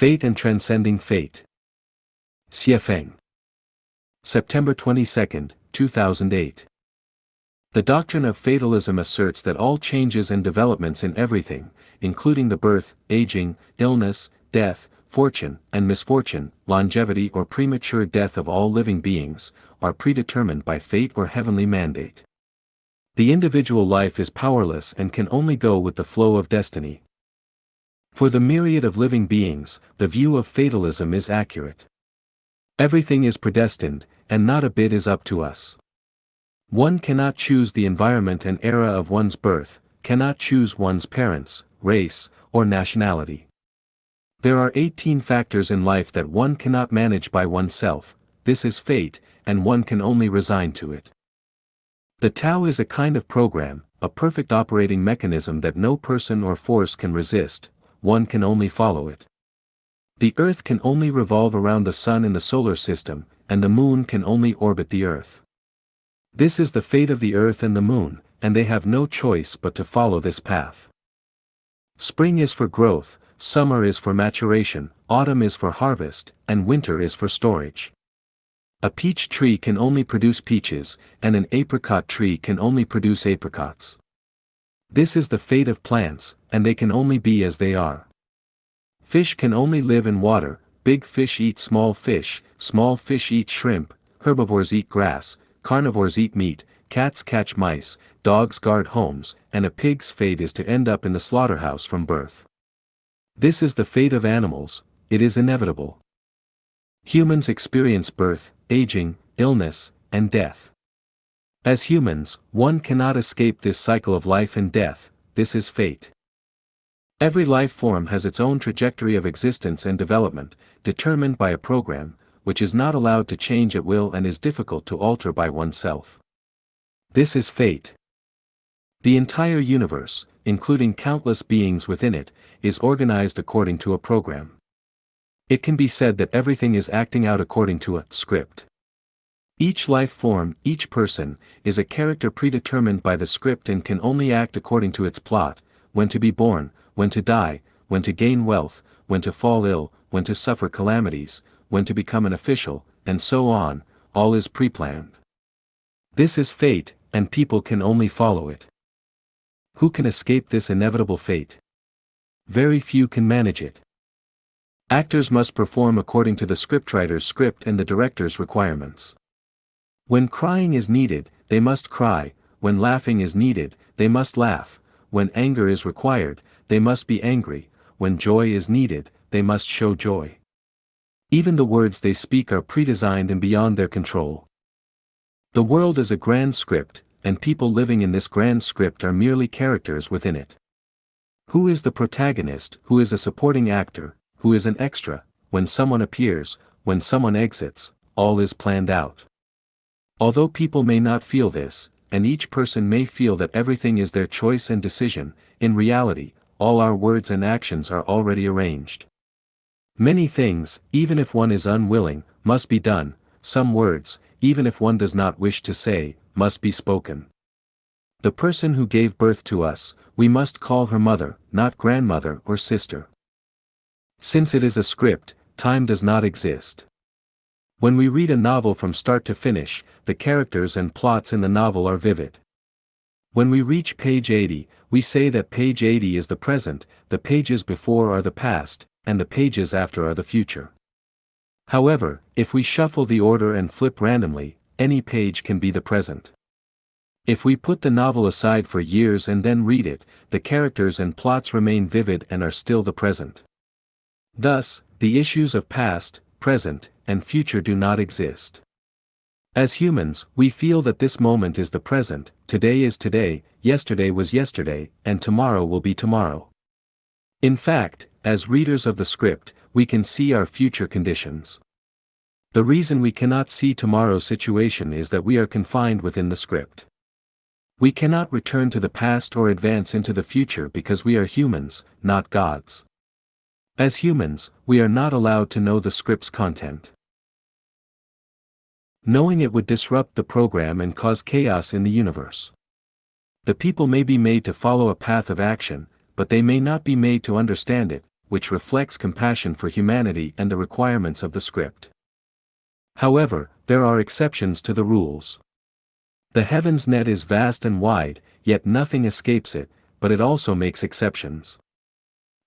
Fate and Transcending Fate. Xiefeng. September 22, 2008. The doctrine of fatalism asserts that all changes and developments in everything, including the birth, aging, illness, death, fortune and misfortune, longevity or premature death of all living beings, are predetermined by fate or heavenly mandate. The individual life is powerless and can only go with the flow of destiny. For the myriad of living beings, the view of fatalism is accurate. Everything is predestined, and not a bit is up to us. One cannot choose the environment and era of one's birth, cannot choose one's parents, race, or nationality. There are 18 factors in life that one cannot manage by oneself. This is fate, and one can only resign to it. The Tao is a kind of program, a perfect operating mechanism that no person or force can resist, one can only follow it. The Earth can only revolve around the Sun in the solar system, and the Moon can only orbit the Earth. This is the fate of the Earth and the Moon, and they have no choice but to follow this path. Spring is for growth, summer is for maturation, autumn is for harvest, and winter is for storage. A peach tree can only produce peaches, and an apricot tree can only produce apricots. This is the fate of plants, and they can only be as they are. Fish can only live in water, big fish eat small fish eat shrimp, herbivores eat grass, carnivores eat meat, cats catch mice, dogs guard homes, and a pig's fate is to end up in the slaughterhouse from birth. This is the fate of animals, it is inevitable. Humans experience birth, aging, illness, and death. As humans, one cannot escape this cycle of life and death, this is fate. Every life form has its own trajectory of existence and development, determined by a program, which is not allowed to change at will and is difficult to alter by oneself. This is fate. The entire universe, including countless beings within it, is organized according to a program. It can be said that everything is acting out according to a script. Each life form, each person, is a character predetermined by the script and can only act according to its plot: when to be born, when to die, when to gain wealth, when to fall ill, when to suffer calamities, when to become an official, and so on, all is pre-planned. This is fate, and people can only follow it. Who can escape this inevitable fate? Very few can manage it. Actors must perform according to the scriptwriter's script and the director's requirements. When crying is needed, they must cry; when laughing is needed, they must laugh; when anger is required, they must be angry; when joy is needed, they must show joy. Even the words they speak are predesigned and beyond their control. The world is a grand script, and people living in this grand script are merely characters within it. Who is the protagonist, who is a supporting actor, who is an extra, when someone appears, when someone exits, all is planned out. Although people may not feel this, and each person may feel that everything is their choice and decision, in reality, all our words and actions are already arranged. Many things, even if one is unwilling, must be done; some words, even if one does not wish to say, must be spoken. The person who gave birth to us, we must call her mother, not grandmother or sister. Since it is a script, time does not exist. When we read a novel from start to finish, the characters and plots in the novel are vivid. When we reach page 80, we say that page 80 is the present, the pages before are the past, and the pages after are the future. However, if we shuffle the order and flip randomly, any page can be the present. If we put the novel aside for years and then read it, the characters and plots remain vivid and are still the present. Thus, the issues of past, present, and future do not exist. As humans, we feel that this moment is the present, today is today, yesterday was yesterday, and tomorrow will be tomorrow. In fact, as readers of the script, we can see our future conditions. The reason we cannot see tomorrow's situation is that we are confined within the script. We cannot return to the past or advance into the future because we are humans, not gods. As humans, we are not allowed to know the script's content. Knowing it would disrupt the program and cause chaos in the universe. The people may be made to follow a path of action, but they may not be made to understand it, which reflects compassion for humanity and the requirements of the script. However, there are exceptions to the rules. The heaven's net is vast and wide, yet nothing escapes it, but it also makes exceptions.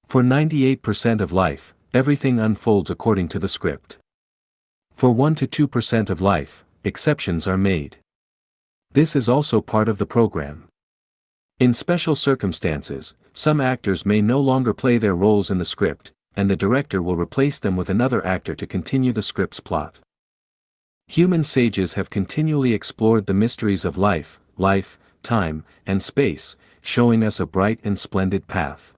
For 98% of life, everything unfolds according to the script. For 1 to 2% of life, exceptions are made. This is also part of the program. In special circumstances, some actors may no longer play their roles in the script, and the director will replace them with another actor to continue the script's plot. Human sages have continually explored the mysteries of life, time, and space, showing us a bright and splendid path.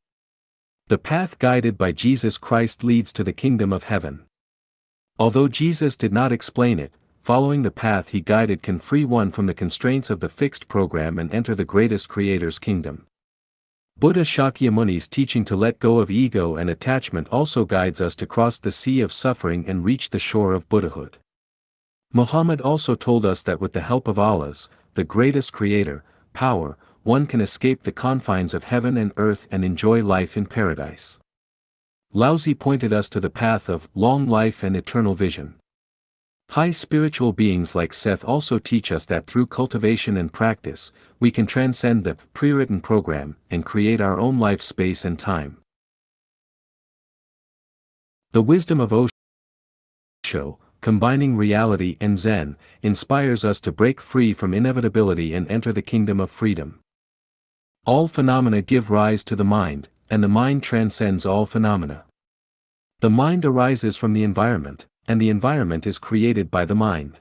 The path guided by Jesus Christ leads to the kingdom of heaven. Although Jesus did not explain it, following the path he guided can free one from the constraints of the fixed program and enter the greatest Creator's kingdom. Buddha Shakyamuni's teaching to let go of ego and attachment also guides us to cross the sea of suffering and reach the shore of Buddhahood. Muhammad also told us that with the help of Allah's, the greatest Creator, power, one can escape the confines of heaven and earth and enjoy life in paradise. Laozi pointed us to the path of long life and eternal vision. High spiritual beings like Seth also teach us that through cultivation and practice, we can transcend the pre-written program and create our own life space and time. The wisdom of Osho, combining reality and Zen, inspires us to break free from inevitability and enter the kingdom of freedom. All phenomena give rise to the mind, and the mind transcends all phenomena. The mind arises from the environment, and the environment is created by the mind.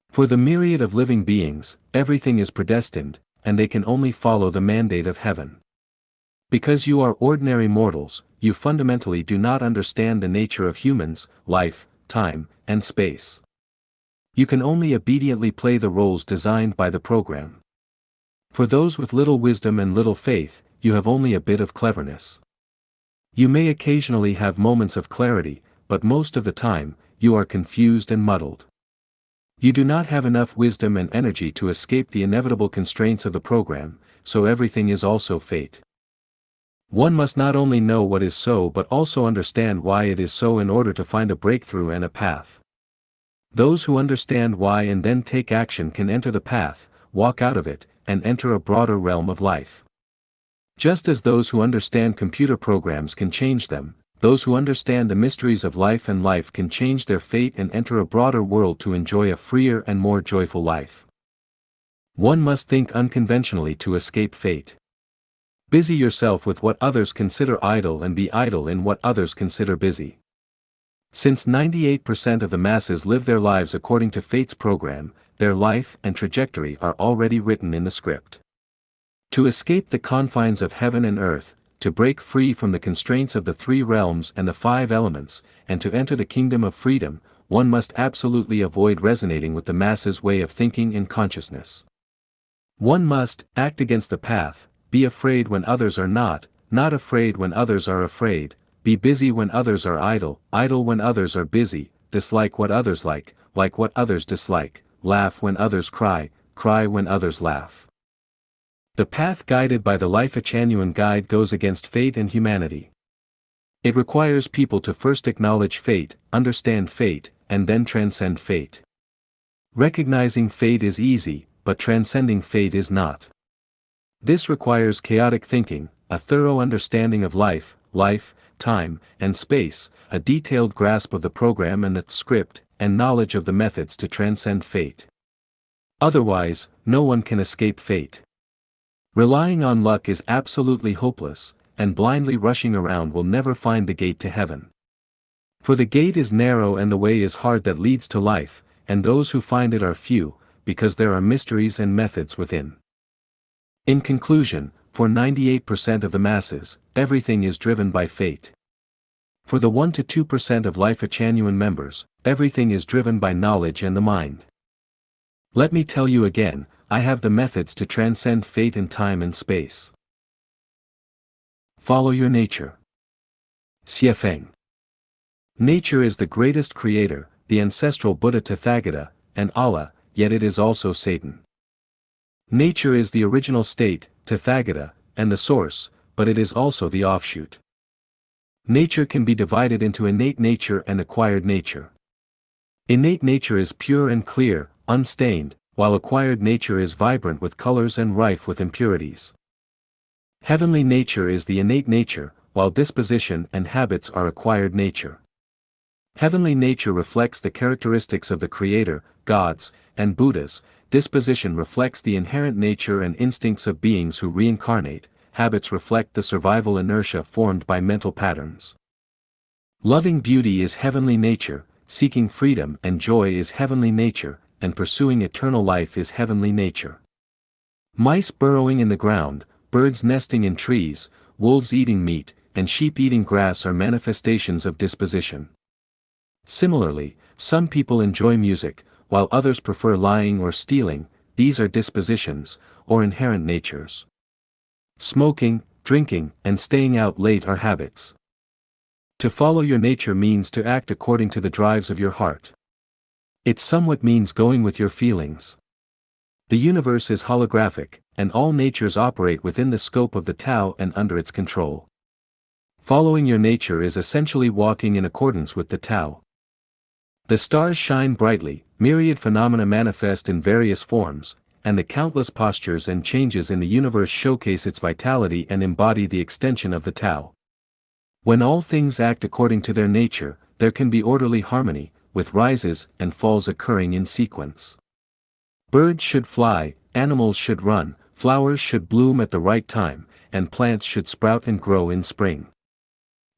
For the myriad of living beings, everything is predestined, and they can only follow the mandate of heaven. Because you are ordinary mortals, you fundamentally do not understand the nature of humans, life, time, and space. You can only obediently play the roles designed by the program. For those with little wisdom and little faith, you have only a bit of cleverness. You may occasionally have moments of clarity, but most of the time, you are confused and muddled. You do not have enough wisdom and energy to escape the inevitable constraints of the program, so everything is also fate. One must not only know what is so but also understand why it is so in order to find a breakthrough and a path. Those who understand why and then take action can enter the path, walk out of it, and enter a broader realm of life. Just as those who understand computer programs can change them, those who understand the mysteries of life and life can change their fate and enter a broader world to enjoy a freer and more joyful life. One must think unconventionally to escape fate. Busy yourself with what others consider idle and be idle in what others consider busy. Since 98% of the masses live their lives according to fate's program, their life and trajectory are already written in the script. To escape the confines of heaven and earth, to break free from the constraints of the 3 realms and the 5 elements, and to enter the kingdom of freedom, one must absolutely avoid resonating with the masses' way of thinking and consciousness. One must act against the path, be afraid when others are not afraid when others are afraid, be busy when others are idle when others are busy, dislike what others like what others dislike, laugh when others cry when others laugh. The path guided by the Lifechanyuan guide goes against fate and humanity. It requires people to first acknowledge fate, understand fate, and then transcend fate. Recognizing fate is easy, but transcending fate is not. This requires chaotic thinking, a thorough understanding of life, time, and space, a detailed grasp of the program and the script, and knowledge of the methods to transcend fate. Otherwise, no one can escape fate. Relying on luck is absolutely hopeless, and blindly rushing around will never find the gate to heaven. For the gate is narrow and the way is hard that leads to life, and those who find it are few, because there are mysteries and methods within. In conclusion, for 98% of the masses, everything is driven by fate. For the 1 to 2% of Lifechanyuan members, everything is driven by knowledge and the mind. Let me tell you again, I have the methods to transcend fate and time and space. Follow your nature. Xiefeng. Nature is the greatest creator, the ancestral Buddha Tathagata, and Allah, yet it is also Satan. Nature is the original state, Tathagata, and the source, but it is also the offshoot. Nature can be divided into innate nature and acquired nature. Innate nature is pure and clear, unstained, while acquired nature is vibrant with colors and rife with impurities. Heavenly nature is the innate nature, while disposition and habits are acquired nature. Heavenly nature reflects the characteristics of the Creator, gods, and Buddhas. Disposition reflects the inherent nature and instincts of beings who reincarnate. Habits reflect the survival inertia formed by mental patterns. Loving beauty is heavenly nature, seeking freedom and joy is heavenly nature, and pursuing eternal life is heavenly nature. Mice burrowing in the ground, birds nesting in trees, wolves eating meat, and sheep eating grass are manifestations of disposition. Similarly, some people enjoy music, while others prefer lying or stealing. These are dispositions, or inherent natures. Smoking, drinking, and staying out late are habits. To follow your nature means to act according to the drives of your heart. It somewhat means going with your feelings. The universe is holographic, and all natures operate within the scope of the Tao and under its control. Following your nature is essentially walking in accordance with the Tao. The stars shine brightly, myriad phenomena manifest in various forms, and the countless postures and changes in the universe showcase its vitality and embody the extension of the Tao. When all things act according to their nature, there can be orderly harmony, with rises and falls occurring in sequence. Birds should fly, animals should run, flowers should bloom at the right time, and plants should sprout and grow in spring.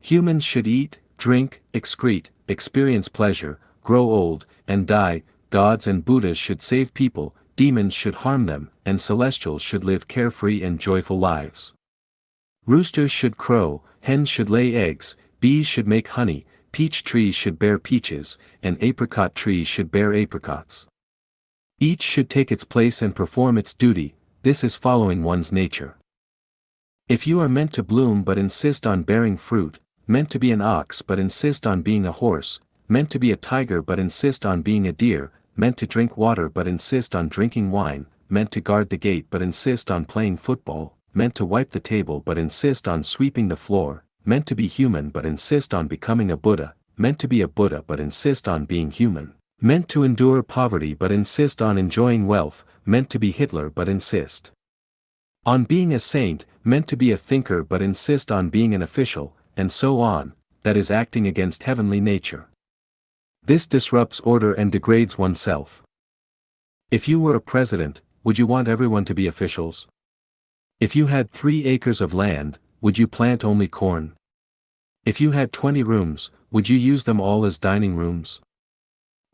Humans should eat, drink, excrete, experience pleasure, grow old, and die. Gods and Buddhas should save people, demons should harm them, and celestials should live carefree and joyful lives. Roosters should crow, hens should lay eggs, bees should make honey, peach trees should bear peaches, and apricot trees should bear apricots. Each should take its place and perform its duty. This is following one's nature. If you are meant to bloom but insist on bearing fruit, meant to be an ox but insist on being a horse, meant to be a tiger but insist on being a deer, meant to drink water but insist on drinking wine, meant to guard the gate but insist on playing football, meant to wipe the table but insist on sweeping the floor, meant to be human but insist on becoming a Buddha, meant to be a Buddha but insist on being human, meant to endure poverty but insist on enjoying wealth, meant to be Hitler but insist on being a saint, meant to be a thinker but insist on being an official, and so on. That is acting against heavenly nature. This disrupts order and degrades oneself. If you were a president, would you want everyone to be officials? If you had 3 acres of land, would you plant only corn? If you had 20 rooms, would you use them all as dining rooms?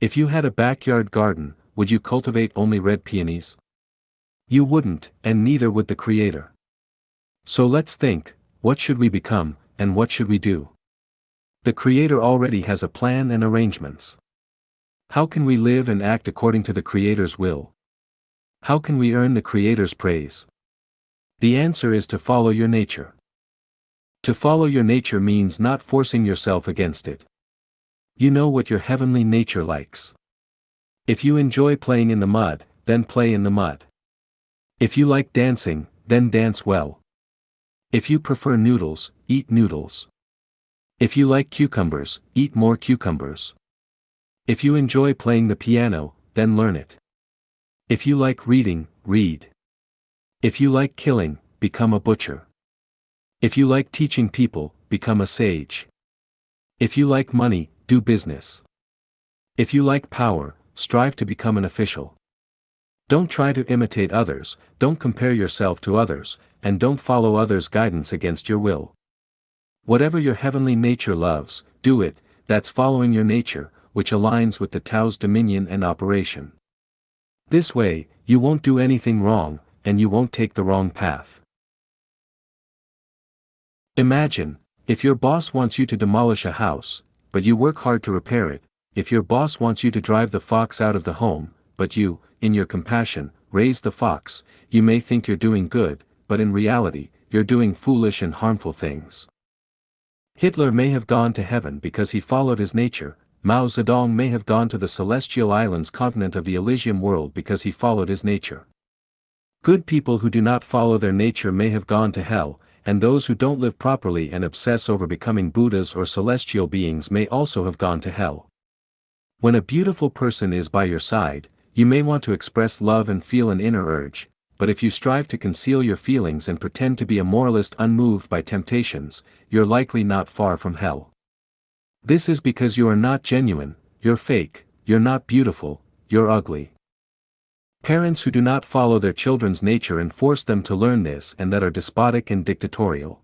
If you had a backyard garden, would you cultivate only red peonies? You wouldn't, and neither would the Creator. So let's think, what should we become, and what should we do? The Creator already has a plan and arrangements. How can we live and act according to the Creator's will? How can we earn the Creator's praise? The answer is to follow your nature. To follow your nature means not forcing yourself against it. You know what your heavenly nature likes. If you enjoy playing in the mud, then play in the mud. If you like dancing, then dance well. If you prefer noodles, eat noodles. If you like cucumbers, eat more cucumbers. If you enjoy playing the piano, then learn it. If you like reading, read. If you like killing, become a butcher. If you like teaching people, become a sage. If you like money, do business. If you like power, strive to become an official. Don't try to imitate others, don't compare yourself to others, and don't follow others' guidance against your will. Whatever your heavenly nature loves, do it. That's following your nature, which aligns with the Tao's dominion and operation. This way, you won't do anything wrong, and you won't take the wrong path. Imagine, if your boss wants you to demolish a house, but you work hard to repair it. If your boss wants you to drive the fox out of the home, but you, in your compassion, raise the fox, you may think you're doing good, but in reality, you're doing foolish and harmful things. Hitler may have gone to heaven because he followed his nature. Mao Zedong may have gone to the celestial islands continent of the Elysium world because he followed his nature. Good people who do not follow their nature may have gone to hell, and those who don't live properly and obsess over becoming Buddhas or celestial beings may also have gone to hell. When a beautiful person is by your side, you may want to express love and feel an inner urge, but if you strive to conceal your feelings and pretend to be a moralist unmoved by temptations, you're likely not far from hell. This is because you are not genuine, you're fake, you're not beautiful, you're ugly. Parents who do not follow their children's nature and force them to learn this and that are despotic and dictatorial.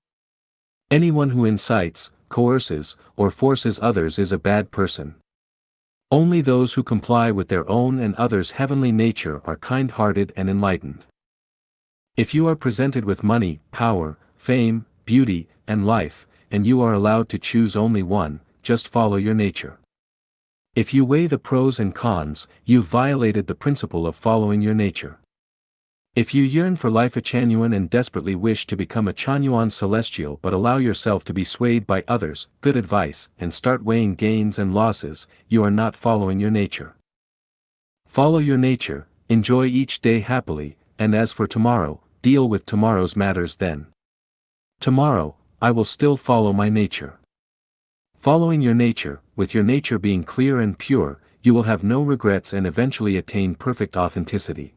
Anyone who incites, coerces, or forces others is a bad person. Only those who comply with their own and others' heavenly nature are kind-hearted and enlightened. If you are presented with money, power, fame, beauty, and life, and you are allowed to choose only one, just follow your nature. If you weigh the pros and cons, you've violated the principle of following your nature. If you yearn for Lifechanyuan and desperately wish to become a Chanyuan celestial but allow yourself to be swayed by others, good advice, and start weighing gains and losses, you are not following your nature. Follow your nature, enjoy each day happily, and as for tomorrow, deal with tomorrow's matters then. Tomorrow, I will still follow my nature. Following your nature, with your nature being clear and pure, you will have no regrets and eventually attain perfect authenticity.